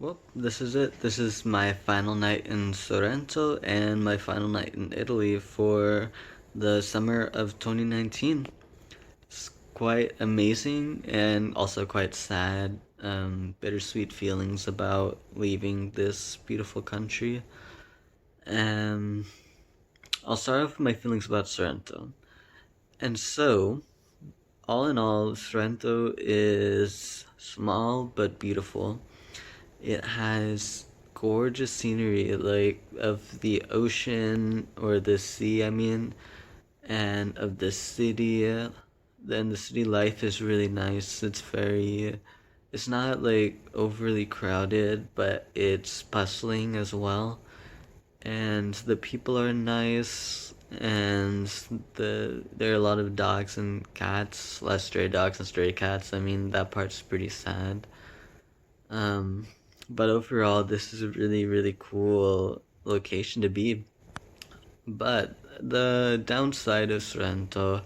Well, this is it. This is my final night in Sorrento and my final night in Italy for the summer of 2019. It's quite amazing and also quite sad, bittersweet feelings about leaving this beautiful country. Um, I'll start off with my feelings about Sorrento. And so, all in all, Sorrento is small but beautiful. It has gorgeous scenery, like of the ocean or the sea, I mean, and of the city. Then the city life is really nice. It's not like overly crowded, but it's bustling as well. And the people are nice, and there are a lot of dogs and cats, less stray dogs and stray cats. I mean, that part's pretty sad. Um, but overall, this is a really, really cool location to be. But the downside of Sorrento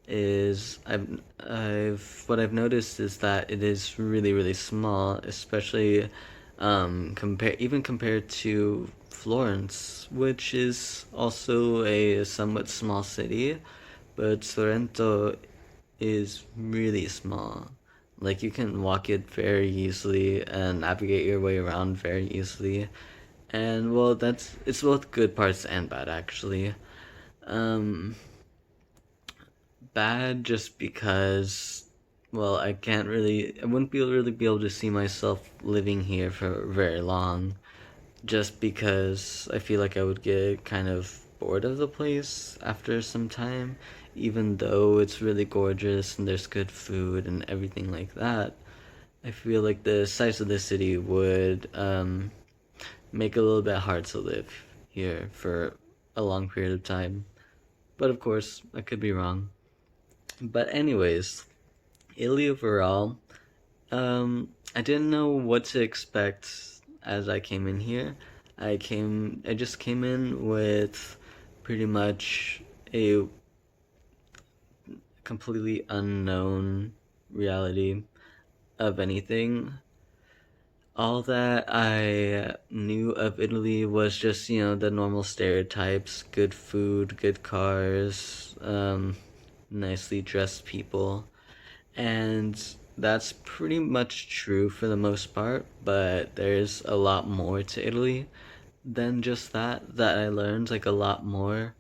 is what I've noticed is that it is really, really small, especially compared to Florence, which is also a somewhat small city, but Sorrento is really small. Like you can walk it very easily and navigate your way around very easily. And well, it's both good parts and bad actually. Um, Bad just because well, I wouldn't really be able to see myself living here for very long just because I feel like I would get kind of bored of the place after some time, even though it's really gorgeous and there's good food and everything like that. I feel like the size of the city would make it a little bit hard to live here for a long period of time. But of course, I could be wrong. But anyways, Italy overall, I didn't know what to expect as I came in here. I just came in with pretty much a completely unknown reality of anything. All that I knew of Italy was just, the normal stereotypes: good food, good cars, nicely dressed people. And that's pretty much true for the most part, but there's a lot more to Italy than just that I learned, like a lot more.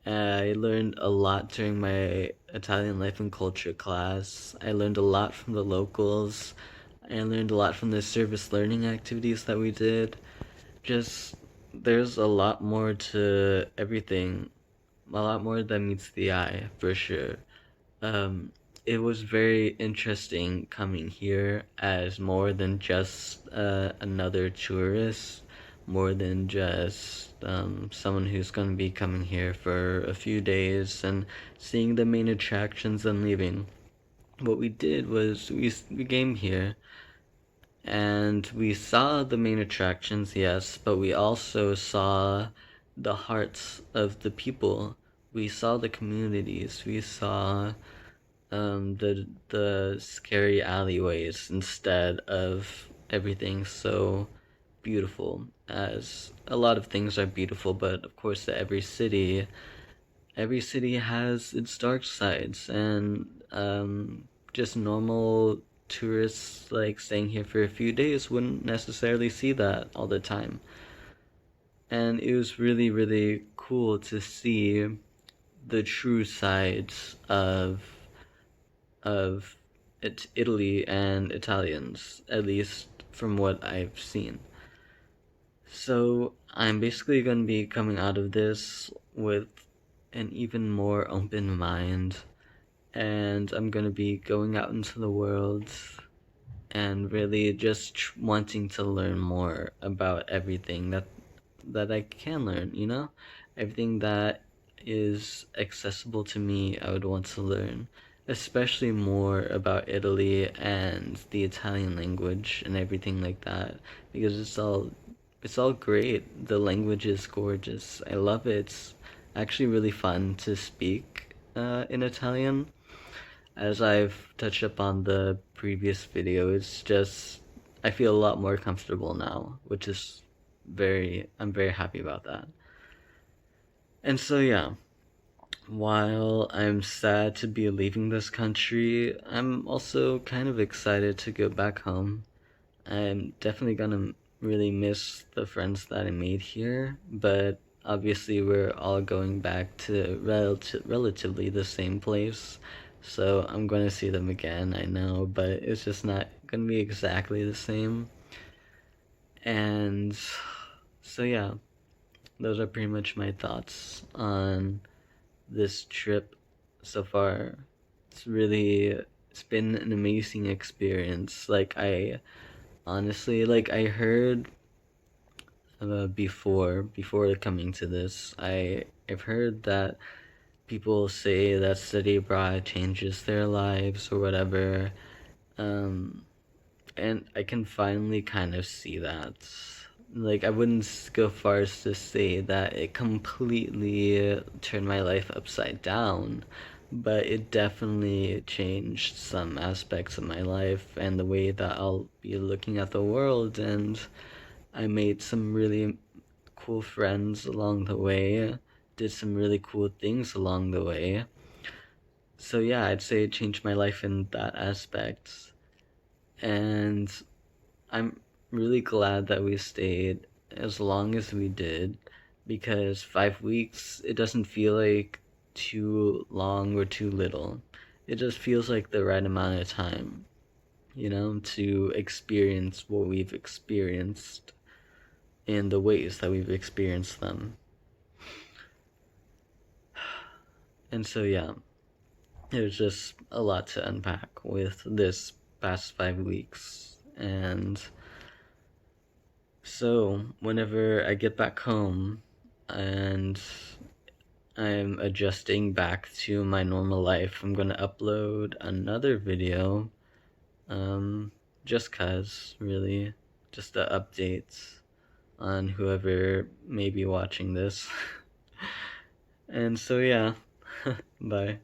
I learned a lot during my Italian life and culture class. I learned a lot from the locals. I learned a lot from the service learning activities that we did. Just there's a lot more to everything, a lot more than meets the eye for sure. Um, it was very interesting coming here as more than just another tourist, more than just someone who's going to be coming here for a few days and seeing the main attractions and leaving. What we did was we came here and we saw the main attractions, yes, but we also saw the hearts of the people. We saw the communities. We saw the scary alleyways instead of everything so beautiful. As a lot of things are beautiful, but of course, every city has its dark sides, and just normal tourists like staying here for a few days wouldn't necessarily see that all the time. And it was really, really cool to see the true sides of Italy and Italians, at least from what I've seen. So I'm basically going to be coming out of this with an even more open mind, and I'm going to be going out into the world and really just wanting to learn more about everything that I can learn, Everything that is accessible to me, I would want to learn, especially more about Italy and the Italian language and everything like that, because it's all great. The language is gorgeous. I love it. It's actually really fun to speak in Italian. As I've touched up on the previous video, it's just I feel a lot more comfortable now, which is I'm very happy about that. And so, yeah, while I'm sad to be leaving this country, I'm also kind of excited to go back home. I'm definitely gonna really miss the friends that I made here, but obviously we're all going back to relatively the same place. So I'm going to see them again, I know, but it's just not going to be exactly the same. And so, yeah, those are pretty much my thoughts on this trip so far. It's been an amazing experience. Like, I honestly, like, I heard before coming to this, I've heard that people say that study abroad changes their lives or whatever. Um, and I can finally kind of see that. Like, I wouldn't go far as to say that it completely turned my life upside down, but it definitely changed some aspects of my life and the way that I'll be looking at the world. And I made some really cool friends along the way, did some really cool things along the way. So, yeah, I'd say it changed my life in that aspect. And I'm really glad that we stayed as long as we did, because 5 weeks, it doesn't feel like too long or too little. It just feels like the right amount of time, to experience what we've experienced in the ways that we've experienced them. And so, yeah, there's just a lot to unpack with this past 5 weeks. And so, whenever I get back home and I'm adjusting back to my normal life, I'm gonna upload another video. Um, just cause, really, just the updates on whoever may be watching this. And so, yeah, bye.